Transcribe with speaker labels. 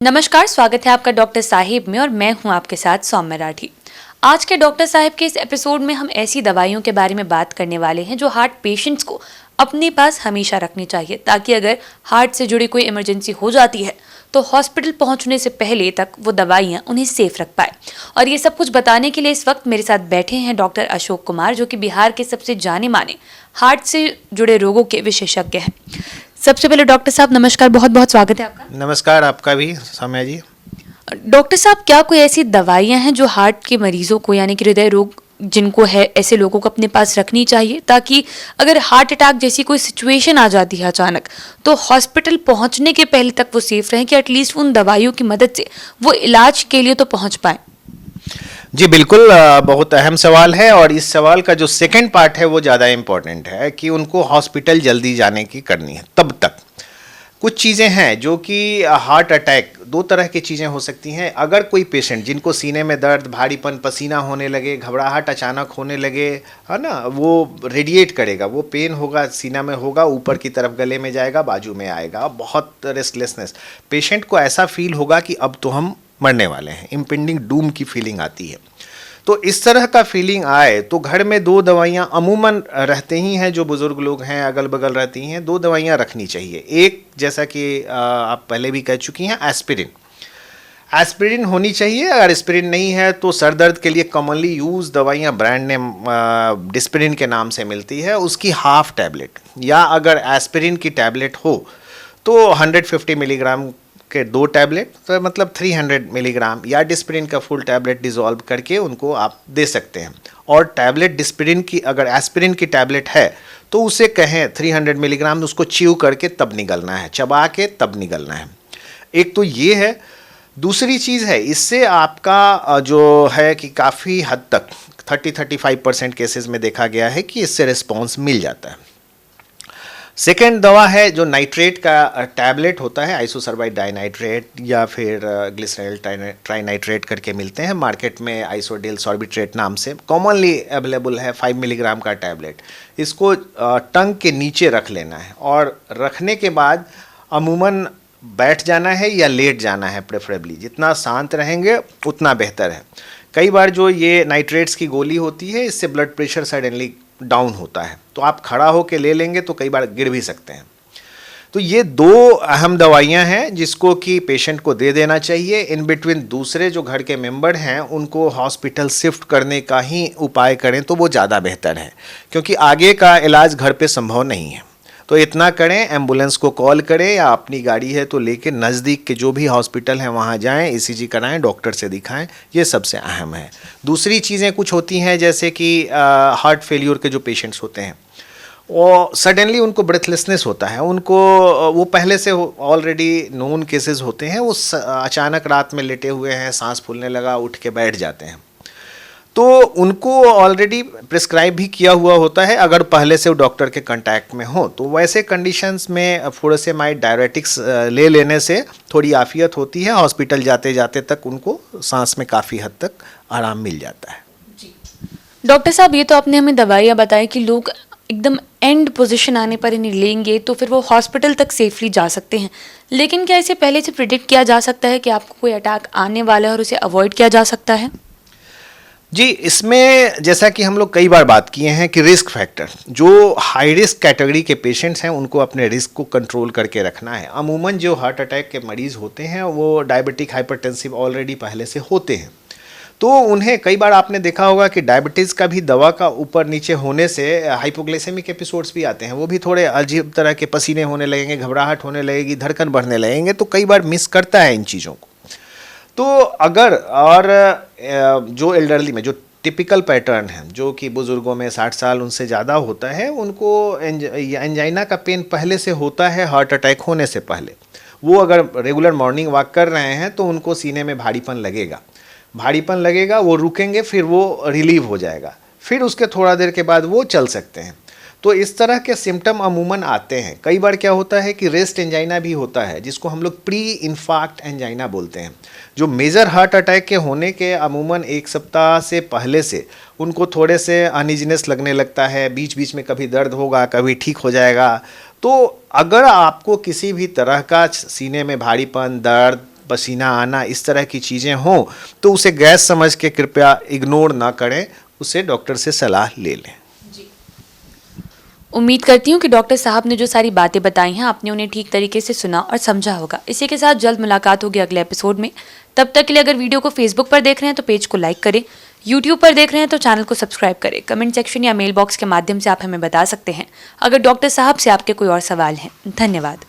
Speaker 1: नमस्कार, स्वागत है आपका डॉक्टर साहिब में और मैं हूं आपके साथ सौम्य राठी। आज के डॉक्टर साहिब के इस एपिसोड में हम ऐसी दवाइयों के बारे में बात करने वाले हैं जो हार्ट पेशेंट्स को अपने पास हमेशा रखनी चाहिए, ताकि अगर हार्ट से जुड़ी कोई इमरजेंसी हो जाती है तो हॉस्पिटल पहुंचने से पहले तक वो दवाइयां उन्हें सेफ रख पाए। और ये सब कुछ बताने के लिए इस वक्त मेरे साथ बैठे हैं डॉक्टर अशोक कुमार, जो कि बिहार के सबसे जाने माने हार्ट से जुड़े रोगों के विशेषज्ञ हैं। सबसे पहले डॉक्टर साहब नमस्कार, बहुत बहुत स्वागत है आपका।
Speaker 2: नमस्कार, आपका भी सौम्या जी।
Speaker 1: डॉक्टर साहब, क्या कोई ऐसी दवाइयां हैं जो हार्ट के मरीजों को यानी कि हृदय रोग जिनको है ऐसे लोगों को अपने पास रखनी चाहिए, ताकि अगर हार्ट अटैक जैसी कोई सिचुएशन आ जाती है अचानक तो हॉस्पिटल पहुंचने के पहले तक वो सेफ रहें, कि एटलीस्ट उन दवाइयों की मदद से वो इलाज के लिए तो पहुंच पाए?
Speaker 2: जी बिल्कुल, बहुत अहम सवाल है और इस सवाल का जो सेकंड पार्ट है वो ज़्यादा इम्पोर्टेंट है कि उनको हॉस्पिटल जल्दी जाने की करनी है। तब तक कुछ चीज़ें हैं जो कि हार्ट अटैक, दो तरह की चीज़ें हो सकती हैं। अगर कोई पेशेंट जिनको सीने में दर्द, भारीपन, पसीना होने लगे, घबराहट अचानक होने लगे, है ना, वो रेडिएट करेगा, वो पेन होगा, सीना में होगा, ऊपर की तरफ गले में जाएगा, बाजू में आएगा, बहुत रेस्टलेसनेस, पेशेंट को ऐसा फील होगा कि अब तो हम मरने वाले हैं, इम्पेंडिंग डूम की फीलिंग आती है। तो इस तरह का फीलिंग आए तो घर में दो दवाइयाँ अमूमन रहते ही हैं, जो बुज़ुर्ग लोग हैं अगल बगल रहती हैं, दो दवाइयाँ रखनी चाहिए। एक, जैसा कि आप पहले भी कह चुकी हैं, एस्पिरिन। एस्पिरिन होनी चाहिए। अगर एस्पिरिन नहीं है तो सर दर्द के लिए कॉमनली यूज़ दवाइयाँ ब्रांड नेम डिस्पिरिन के नाम से मिलती है, उसकी हाफ टैबलेट, या अगर एस्पिरिन की टैबलेट हो तो 150 मिलीग्राम के 2 टैबलेट, तो मतलब 300 मिलीग्राम, या डिस्पिरिन का फुल टैबलेट डिज़ोल्व करके उनको आप दे सकते हैं। और टैबलेट डिस्पिरिन की, अगर एस्पिरिन की टैबलेट है तो उसे कहें 300 मिलीग्राम, उसको च्यू करके तब निगलना है, चबा के तब निगलना है। एक तो ये है। दूसरी चीज़ है, इससे आपका जो है कि काफ़ी हद तक 30-35% केसेस में देखा गया है कि इससे रिस्पॉन्स मिल जाता है। सेकेंड दवा है जो नाइट्रेट का टैबलेट होता है, आइसोसर्बाइड डाइनाइट्रेट या फिर ग्लिसरॉल ट्राइनाइट्रेट करके मिलते हैं मार्केट में, आइसोडेल सॉर्बिट्रेट नाम से कॉमनली अवेलेबल है, 5 मिलीग्राम का टैबलेट। इसको टंग के नीचे रख लेना है और रखने के बाद अमूमन बैठ जाना है या लेट जाना है, प्रेफरेबली जितना शांत रहेंगे उतना बेहतर है। कई बार जो ये नाइट्रेट्स की गोली होती है, इससे ब्लड प्रेशर सडनली डाउन होता है, तो आप खड़ा होकर ले लेंगे तो कई बार गिर भी सकते हैं। तो ये दो अहम दवाइयां हैं जिसको कि पेशेंट को दे देना चाहिए। इन बिटवीन दूसरे जो घर के मेंबर हैं उनको हॉस्पिटल शिफ्ट करने का ही उपाय करें तो वो ज़्यादा बेहतर है, क्योंकि आगे का इलाज घर पे संभव नहीं है। तो इतना करें, एम्बुलेंस को कॉल करें या अपनी गाड़ी है तो लेके नज़दीक के जो भी हॉस्पिटल हैं वहाँ जाएं, ईसीजी कराएं, डॉक्टर से दिखाएं, ये सबसे अहम है। दूसरी चीज़ें कुछ होती हैं, जैसे कि हार्ट फेल्यूर के जो पेशेंट्स होते हैं वो सडनली उनको ब्रेथलेसनेस होता है, उनको वो पहले से ऑलरेडी नोन केसेस होते हैं, वो अचानक रात में लेटे हुए हैं, सांस फूलने लगा, उठ के बैठ जाते हैं, तो उनको ऑलरेडी प्रिस्क्राइब भी किया हुआ होता है अगर पहले से वो डॉक्टर के कांटेक्ट में हो। तो वैसे कंडीशंस में फुरोसेमाइड डायरेटिक्स ले लेने से थोड़ी आफियत होती है, हॉस्पिटल जाते जाते तक उनको सांस में काफ़ी हद तक आराम मिल जाता है।
Speaker 1: जी डॉक्टर साहब, ये तो आपने हमें दवाइयाँ बताई कि लोग एकदम एंड पोजीशन आने पर इन्हें लेंगे तो फिर वो हॉस्पिटल तक सेफली जा सकते हैं, लेकिन क्या इसे पहले से प्रिडिक्ट किया जा सकता है कि आपको कोई अटैक आने वाला है और उसे अवॉइड किया जा सकता है?
Speaker 2: जी, इसमें जैसा कि हम लोग कई बार बात किए हैं कि रिस्क फैक्टर, जो हाई रिस्क कैटेगरी के पेशेंट्स हैं उनको अपने रिस्क को कंट्रोल करके रखना है। अमूमन जो हार्ट अटैक के मरीज़ होते हैं वो डायबिटिक हाइपरटेंसिव ऑलरेडी पहले से होते हैं, तो उन्हें कई बार आपने देखा होगा कि डायबिटीज़ का भी दवा का ऊपर नीचे होने से हाइपोग्लाइसेमिक एपिसोड्स भी आते हैं, वो भी थोड़े अजीब तरह के पसीने होने लगेंगे, घबराहट होने लगेगी, धड़कन बढ़ने लगेंगे, तो कई बार मिस करता है इन चीज़ों को। तो अगर और जो एल्डरली में जो टिपिकल पैटर्न है, जो कि बुज़ुर्गों में 60 साल उनसे ज़्यादा होता है, उनको एंजाइना का पेन पहले से होता है हार्ट अटैक होने से पहले, वो अगर रेगुलर मॉर्निंग वॉक कर रहे हैं तो उनको सीने में भारीपन लगेगा, वो रुकेंगे, फिर वो रिलीव हो जाएगा, फिर उसके थोड़ा देर के बाद वो चल सकते हैं। तो इस तरह के सिम्टम अमूमन आते हैं। कई बार क्या होता है कि रेस्ट एंजाइना भी होता है, जिसको हम लोग प्री इन्फार्क्ट एंजाइना बोलते हैं, जो मेजर हार्ट अटैक के होने के अमूमन 1 सप्ताह से पहले से उनको थोड़े से अनइजीनेस लगने लगता है, बीच बीच में कभी दर्द होगा, कभी ठीक हो जाएगा। तो अगर आपको किसी भी तरह का सीने में भारीपन, दर्द, पसीना आना, इस तरह की चीज़ें हों तो उसे गैस समझ के कृपया इग्नोर ना करें, उसे डॉक्टर से सलाह ले लें।
Speaker 1: उम्मीद करती हूँ कि डॉक्टर साहब ने जो सारी बातें बताई हैं आपने उन्हें ठीक तरीके से सुना और समझा होगा। इसी के साथ जल्द मुलाकात होगी अगले एपिसोड में। तब तक के लिए अगर वीडियो को फेसबुक पर देख रहे हैं तो पेज को लाइक करें, यूट्यूब पर देख रहे हैं तो चैनल को सब्सक्राइब करें। कमेंट सेक्शन या मेल बॉक्स के माध्यम से आप हमें बता सकते हैं अगर डॉक्टर साहब से आपके कोई और सवाल हैं। धन्यवाद।